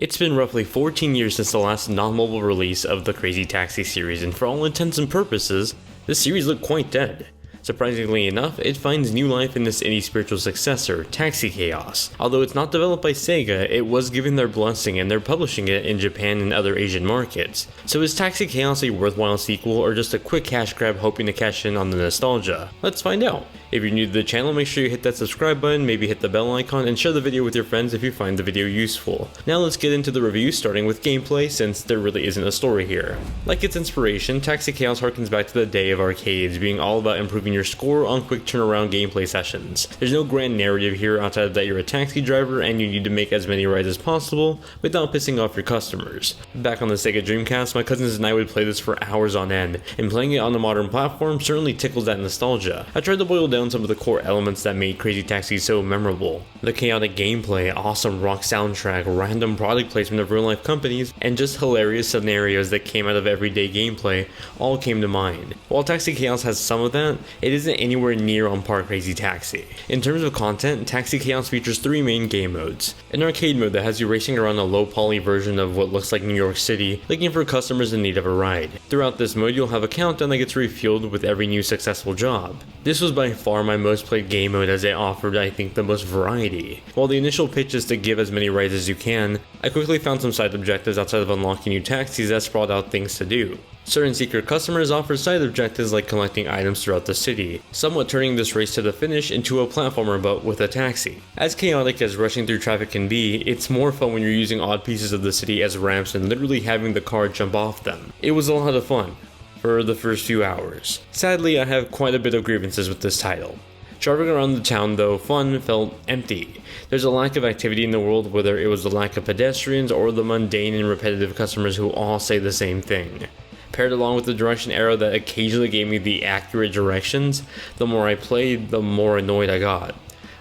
It's been roughly 14 years since the last non-mobile release of the Crazy Taxi series, and for all intents and purposes, this series looked quite dead. Surprisingly enough, it finds new life in this indie spiritual successor, Taxi Chaos. Although it's not developed by Sega, it was given their blessing and they're publishing it in Japan and other Asian markets. So is Taxi Chaos a worthwhile sequel or just a quick cash grab hoping to cash in on the nostalgia? Let's find out. If you're new to the channel, make sure you hit that subscribe button, maybe hit the bell icon, and share the video with your friends if you find the video useful. Now let's get into the review, starting with gameplay, since there really isn't a story here. Like its inspiration, Taxi Chaos harkens back to the day of arcades, being all about improving your score on quick turnaround gameplay sessions. There's no grand narrative here outside of that you're a taxi driver and you need to make as many rides as possible without pissing off your customers. Back on the Sega Dreamcast, my cousins and I would play this for hours on end, and playing it on a modern platform certainly tickles that nostalgia. I tried to boil down some of the core elements that made Crazy Taxi so memorable. The chaotic gameplay, awesome rock soundtrack, random product placement of real life companies, and just hilarious scenarios that came out of everyday gameplay all came to mind. While Taxi Chaos has some of that, it isn't anywhere near on par Crazy Taxi. In terms of content, Taxi Chaos features 3 main game modes. An arcade mode that has you racing around a low poly version of what looks like New York City, looking for customers in need of a ride. Throughout this mode, you'll have a countdown that gets refueled with every new successful job. This was by far my most played game mode as it offered, I think, the most variety. While the initial pitch is to give as many rides as you can, I quickly found some side objectives outside of unlocking new taxis that sprawled out things to do. Certain secret customers offer side objectives like collecting items throughout the city, somewhat turning this race to the finish into a platformer but with a taxi. As chaotic as rushing through traffic can be, it's more fun when you're using odd pieces of the city as ramps and literally having the car jump off them. It was a lot of fun for the first few hours. Sadly, I have quite a bit of grievances with this title. Driving around the town, though fun, felt empty. There's a lack of activity in the world, whether it was the lack of pedestrians or the mundane and repetitive customers who all say the same thing. Paired along with the direction arrow that occasionally gave me the accurate directions, the more I played, the more annoyed I got.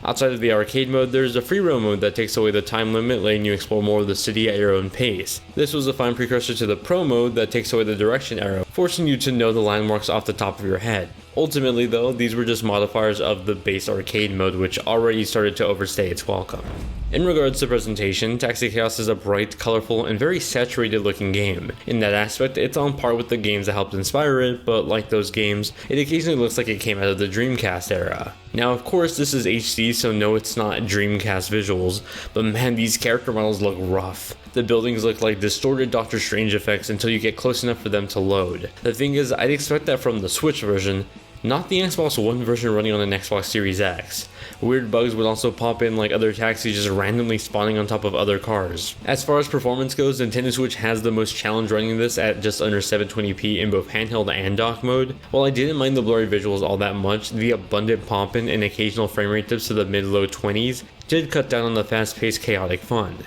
Outside of the arcade mode, there's a free roam mode that takes away the time limit, letting you explore more of the city at your own pace. This was a fine precursor to the pro mode that takes away the direction arrow, forcing you to know the landmarks off the top of your head. Ultimately though, these were just modifiers of the base arcade mode, which already started to overstay its welcome. In regards to presentation, Taxi Chaos is a bright, colorful, and very saturated looking game. In that aspect, it's on par with the games that helped inspire it, but like those games, it occasionally looks like it came out of the Dreamcast era. Now of course this is HD, so no, it's not Dreamcast visuals, but man, these character models look rough. The buildings look like distorted Doctor Strange effects until you get close enough for them to load. The thing is, I'd expect that from the Switch version, not the Xbox One version running on an Xbox Series X. Weird bugs would also pop in, like other taxis just randomly spawning on top of other cars. As far as performance goes, Nintendo Switch has the most challenge running this at just under 720p in both handheld and dock mode. While I didn't mind the blurry visuals all that much, the abundant poppin' and occasional frame rate dips to the mid-low 20s did cut down on the fast-paced chaotic fun.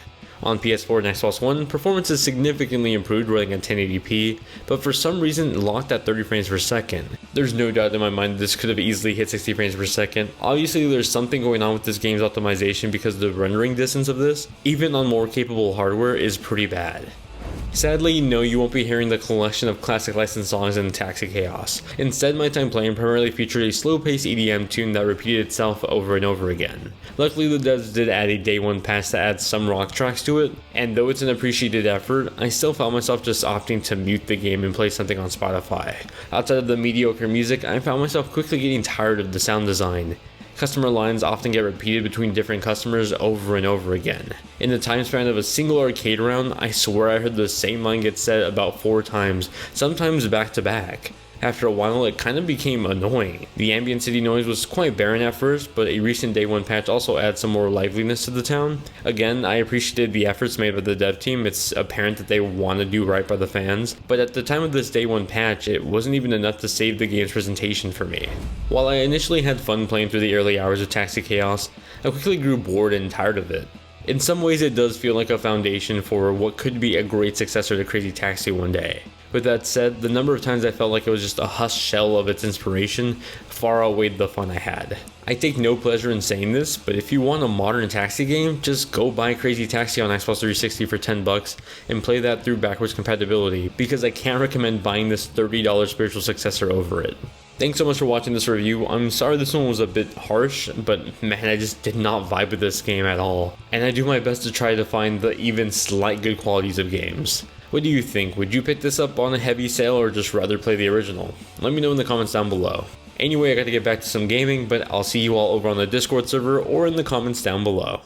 On PS4 and Xbox One, performance is significantly improved running at 1080p, but for some reason locked at 30 frames per second. There's no doubt in my mind this could have easily hit 60 frames per second. Obviously there's something going on with this game's optimization because the rendering distance of this, even on more capable hardware, is pretty bad. Sadly, no, you won't be hearing the collection of classic licensed songs in Taxi Chaos. Instead, my time playing primarily featured a slow-paced EDM tune that repeated itself over and over again. Luckily, the devs did add a day one patch to add some rock tracks to it, and though it's an appreciated effort, I still found myself just opting to mute the game and play something on Spotify. Outside of the mediocre music, I found myself quickly getting tired of the sound design. Customer lines often get repeated between different customers over and over again. In the time span of a single arcade round, I swear I heard the same line get said about 4 times, sometimes back to back. After a while, it kind of became annoying. The ambient city noise was quite barren at first, but a recent day one patch also adds some more liveliness to the town. Again, I appreciated the efforts made by the dev team. It's apparent that they want to do right by the fans, but at the time of this day one patch, it wasn't even enough to save the game's presentation for me. While I initially had fun playing through the early hours of Taxi Chaos, I quickly grew bored and tired of it. In some ways, it does feel like a foundation for what could be a great successor to Crazy Taxi one day. With that said, the number of times I felt like it was just a husk shell of its inspiration far outweighed the fun I had. I take no pleasure in saying this, but if you want a modern taxi game, just go buy Crazy Taxi on Xbox 360 for $10 and play that through backwards compatibility, because I can't recommend buying this $30 spiritual successor over it. Thanks so much for watching this review. I'm sorry this one was a bit harsh, but man, I just did not vibe with this game at all. And I do my best to try to find the even slight good qualities of games. What do you think? Would you pick this up on a heavy sale or just rather play the original? Let me know in the comments down below. Anyway, I gotta get back to some gaming, but I'll see you all over on the Discord server or in the comments down below.